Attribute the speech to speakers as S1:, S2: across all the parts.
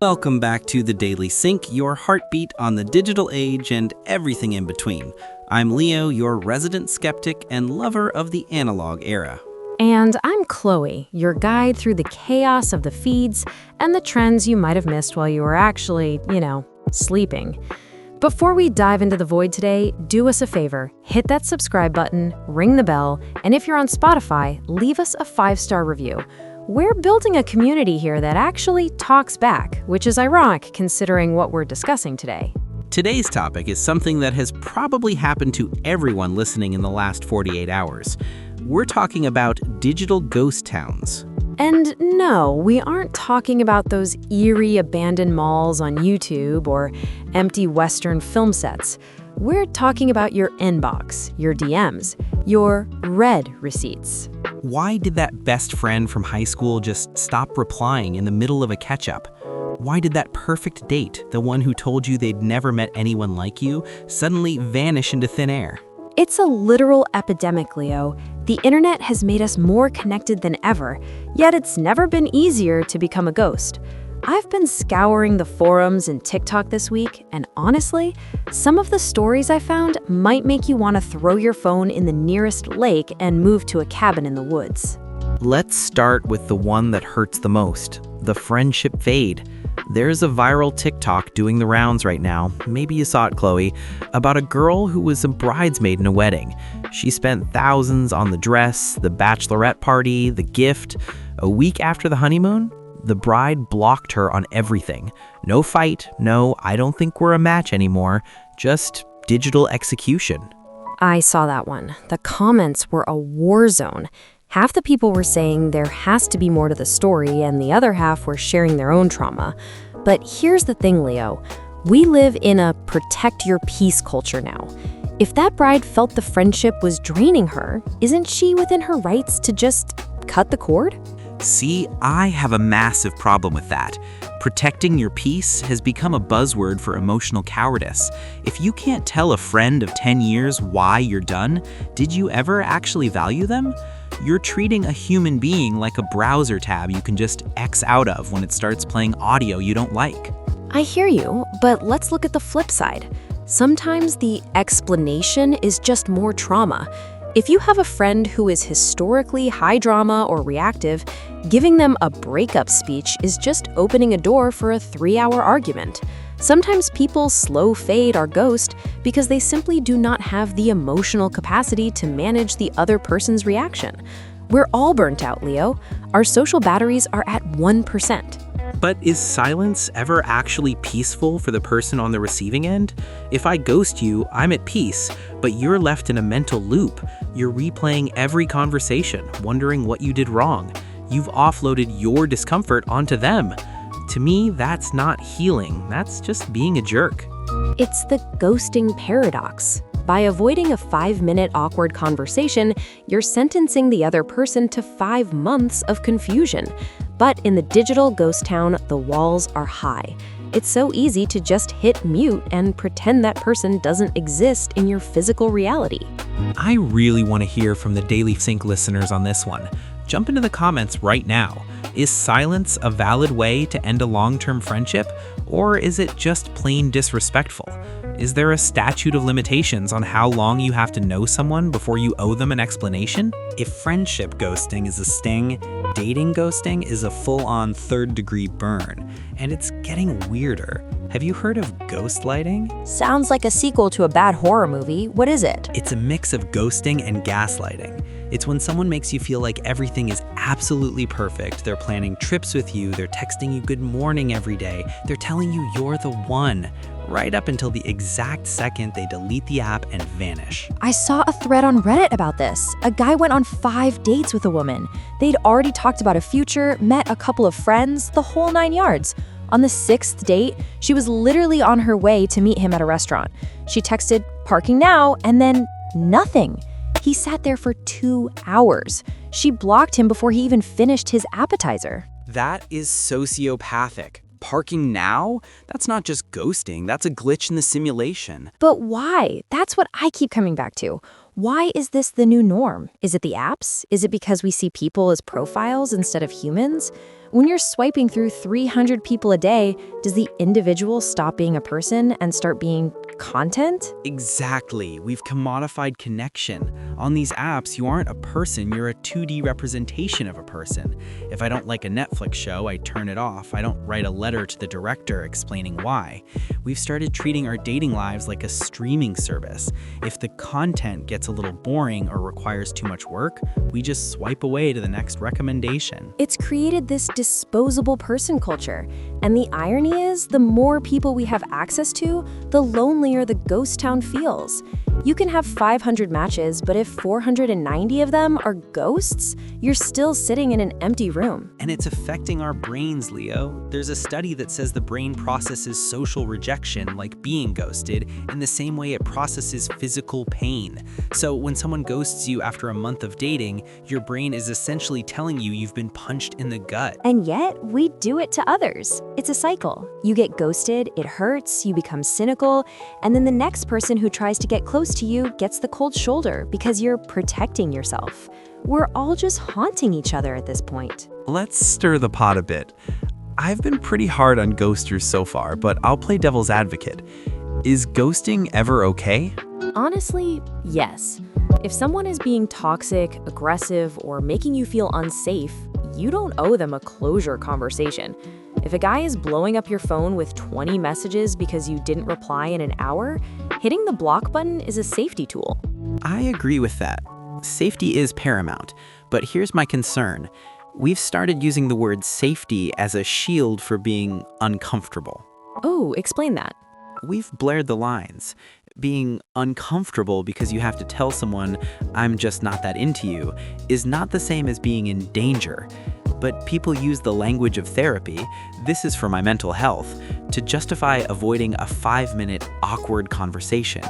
S1: Welcome back to The Daily Sync, your heartbeat on the digital age and everything in between. I'm Leo, your resident skeptic and lover of the analog era.
S2: And I'm Chloe, your guide through the chaos of the feeds and the trends you might have missed while you were actually, sleeping. Before we dive into the void today, do us a favor, hit that subscribe button, ring the bell, and if you're on Spotify, leave us a 5-star review. We're building a community here that actually talks back, which is ironic considering what we're discussing today.
S1: Today's topic is something that has probably happened to everyone listening in the last 48 hours. We're talking about digital ghost towns.
S2: And no, we aren't talking about those eerie abandoned malls on YouTube or empty Western film sets. We're talking about your inbox, your DMs, your read receipts.
S1: Why did that best friend from high school just stop replying in the middle of a catch-up? Why did that perfect date, the one who told you they'd never met anyone like you, suddenly vanish into thin air?
S2: It's a literal epidemic, Leo. The internet has made us more connected than ever, yet it's never been easier to become a ghost. I've been scouring the forums and TikTok this week, and honestly, some of the stories I found might make you want to throw your phone in the nearest lake and move to a cabin in the woods.
S1: Let's start with the one that hurts the most, the friendship fade. There's a viral TikTok doing the rounds right now, maybe you saw it, Chloe, about a girl who was a bridesmaid in a wedding. She spent thousands on the dress, the bachelorette party, the gift. A week after the honeymoon, the bride blocked her on everything. No fight, no, I don't think we're a match anymore, just digital execution.
S2: I saw that one. The comments were a war zone. Half the people were saying there has to be more to the story, and the other half were sharing their own trauma. But here's the thing, Leo. We live in a protect your peace culture now. If that bride felt the friendship was draining her, isn't she within her rights to just cut the cord?
S1: See, I have a massive problem with that. Protecting your peace has become a buzzword for emotional cowardice. If you can't tell a friend of 10 years why you're done, did you ever actually value them? You're treating a human being like a browser tab you can just X out of when it starts playing audio you don't like.
S2: I hear you, but let's look at the flip side. Sometimes the explanation is just more trauma. If you have a friend who is historically high drama or reactive, giving them a breakup speech is just opening a door for a 3-hour argument. Sometimes people slow fade or ghost because they simply do not have the emotional capacity to manage the other person's reaction. We're all burnt out, Leo. Our social batteries are at 1%.
S1: But is silence ever actually peaceful for the person on the receiving end? If I ghost you, I'm at peace, but you're left in a mental loop. You're replaying every conversation, wondering what you did wrong. You've offloaded your discomfort onto them. To me, that's not healing. That's just being a jerk.
S2: It's the ghosting paradox. By avoiding a 5-minute awkward conversation, you're sentencing the other person to 5 months of confusion. But in the digital ghost town, the walls are high. It's so easy to just hit mute and pretend that person doesn't exist in your physical reality.
S1: I really want to hear from the Daily Sync listeners on this one. Jump into the comments right now. Is silence a valid way to end a long-term friendship, or is it just plain disrespectful? Is there a statute of limitations on how long you have to know someone before you owe them an explanation? If friendship ghosting is a sting, dating ghosting is a full-on third-degree burn, and it's getting weirder. Have you heard of ghostlighting?
S3: Sounds like a sequel to a bad horror movie. What is it?
S1: It's a mix of ghosting and gaslighting. It's when someone makes you feel like everything is absolutely perfect. They're planning trips with you, they're texting you good morning every day, they're telling you you're the one, right up until the exact second they delete the app and vanish.
S3: I saw a thread on Reddit about this. A guy went on 5 dates with a woman. They'd already talked about a future, met a couple of friends, the whole 9 yards. On the 6th date, she was literally on her way to meet him at a restaurant. She texted, "Parking now," and then nothing. He sat there for 2 hours. She blocked him before he even finished his appetizer.
S4: That is sociopathic. Parking now? That's not just ghosting, that's a glitch in the simulation.
S3: But why? That's what I keep coming back to. Why is this the new norm? Is it the apps? Is it because we see people as profiles instead of humans? When you're swiping through 300 people a day, does the individual stop being a person and start being content?
S4: Exactly. We've commodified connection. On these apps, you aren't a person, you're a 2D representation of a person. If I don't like a Netflix show, I turn it off. I don't write a letter to the director explaining why. We've started treating our dating lives like a streaming service. If the content gets a little boring or requires too much work, we just swipe away to the next recommendation.
S2: It's created this disposable person culture. And the irony is, the more people we have access to, the lonelier the ghost town feels. You can have 500 matches, but if 490 of them are ghosts, you're still sitting in an empty room.
S1: And it's affecting our brains, Leo. There's a study that says the brain processes social rejection, like being ghosted, in the same way it processes physical pain. So when someone ghosts you after a month of dating, your brain is essentially telling you you've been punched in the gut.
S2: And yet, we do it to others. It's a cycle. You get ghosted, it hurts, you become cynical, and then the next person who tries to get close to you gets the cold shoulder because you're protecting yourself. We're all just haunting each other at this point.
S1: Let's stir the pot a bit. I've been pretty hard on ghosters so far, but I'll play devil's advocate. Is ghosting ever okay?
S2: Honestly, yes. If someone is being toxic, aggressive, or making you feel unsafe, you don't owe them a closure conversation. If a guy is blowing up your phone with 20 messages because you didn't reply in an hour, hitting the block button is a safety tool.
S4: I agree with that. Safety is paramount, but here's my concern. We've started using the word safety as a shield for being uncomfortable.
S2: Oh, explain that.
S4: We've blurred the lines. Being uncomfortable because you have to tell someone, I'm just not that into you, is not the same as being in danger. But people use the language of therapy, this is for my mental health, to justify avoiding a 5-minute awkward conversation.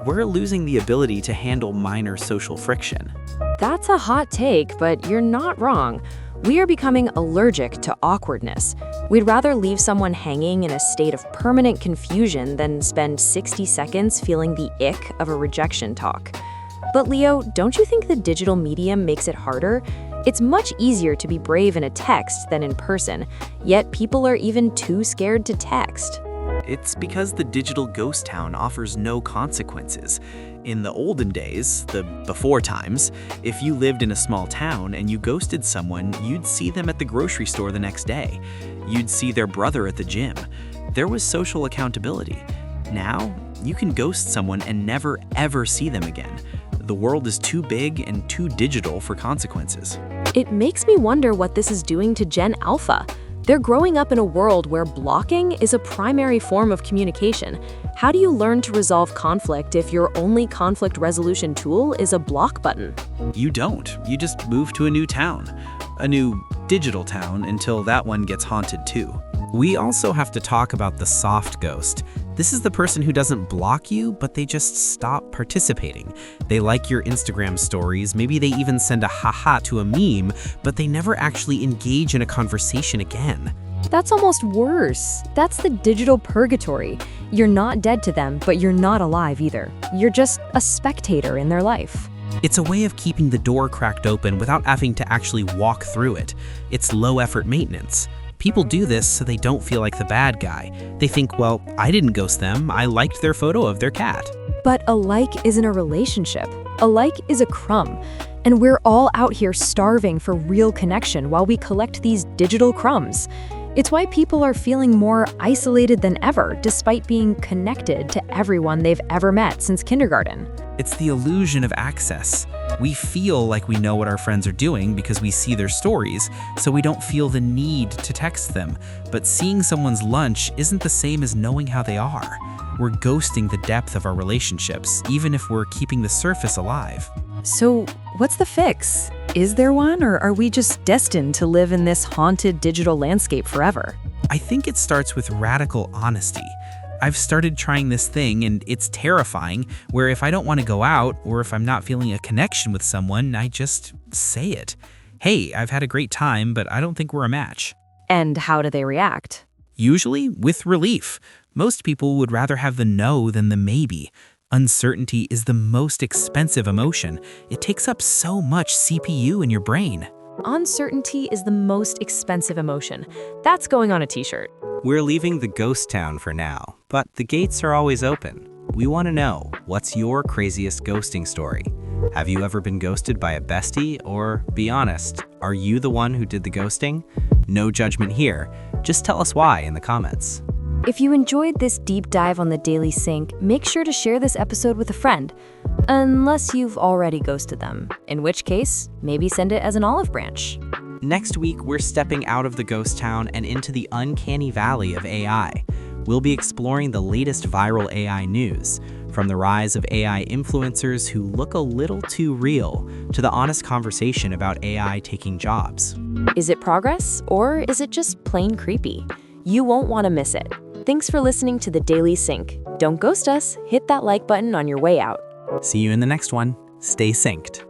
S4: We're losing the ability to handle minor social friction.
S2: That's a hot take, but you're not wrong. We are becoming allergic to awkwardness. We'd rather leave someone hanging in a state of permanent confusion than spend 60 seconds feeling the ick of a rejection talk. But Leo, don't you think the digital medium makes it harder? It's much easier to be brave in a text than in person, yet people are even too scared to text.
S1: It's because the digital ghost town offers no consequences. In the olden days, the before times, if you lived in a small town and you ghosted someone, you'd see them at the grocery store the next day. You'd see their brother at the gym. There was social accountability. Now, you can ghost someone and never ever see them again. The world is too big and too digital for consequences.
S2: It makes me wonder what this is doing to Gen Alpha. They're growing up in a world where blocking is a primary form of communication. How do you learn to resolve conflict if your only conflict resolution tool is a block button?
S1: You don't. You just move to a new town. A new digital town until that one gets haunted too. We also have to talk about the soft ghost. This is the person who doesn't block you, but they just stop participating. They like your Instagram stories, maybe they even send a haha to a meme, but they never actually engage in a conversation again.
S3: That's almost worse. That's the digital purgatory. You're not dead to them, but you're not alive either. You're just a spectator in their life.
S1: It's a way of keeping the door cracked open without having to actually walk through it. It's low-effort maintenance. People do this so they don't feel like the bad guy. They think, well, I didn't ghost them, I liked their photo of their cat.
S3: But a like isn't a relationship. A like is a crumb. And we're all out here starving for real connection while we collect these digital crumbs. It's why people are feeling more isolated than ever, despite being connected to everyone they've ever met since kindergarten.
S1: It's the illusion of access. We feel like we know what our friends are doing because we see their stories, so we don't feel the need to text them. But seeing someone's lunch isn't the same as knowing how they are. We're ghosting the depth of our relationships, even if we're keeping the surface alive.
S3: So, what's the fix? Is there one, or are we just destined to live in this haunted digital landscape forever?
S1: I think it starts with radical honesty. I've started trying this thing, and it's terrifying, where if I don't want to go out, or if I'm not feeling a connection with someone, I just say it. Hey, I've had a great time, but I don't think we're a match.
S3: And how do they react?
S1: Usually with relief. Most people would rather have the no than the maybe. Uncertainty is the most expensive emotion. It takes up so much CPU in your brain.
S2: Uncertainty is the most expensive emotion. That's going on a t-shirt.
S1: We're leaving the ghost town for now, but the gates are always open. We want to know, what's your craziest ghosting story? Have you ever been ghosted by a bestie? Or, be honest, are you the one who did the ghosting? No judgment here. Just tell us why in the comments.
S2: If you enjoyed this deep dive on the Daily Sync, make sure to share this episode with a friend. Unless you've already ghosted them, in which case, maybe send it as an olive branch.
S1: Next week, we're stepping out of the ghost town and into the uncanny valley of AI. We'll be exploring the latest viral AI news, from the rise of AI influencers who look a little too real, to the honest conversation about AI taking jobs.
S2: Is it progress, or is it just plain creepy? You won't want to miss it. Thanks for listening to the Daily Sync. Don't ghost us, hit that like button on your way out.
S1: See you in the next one. Stay synced.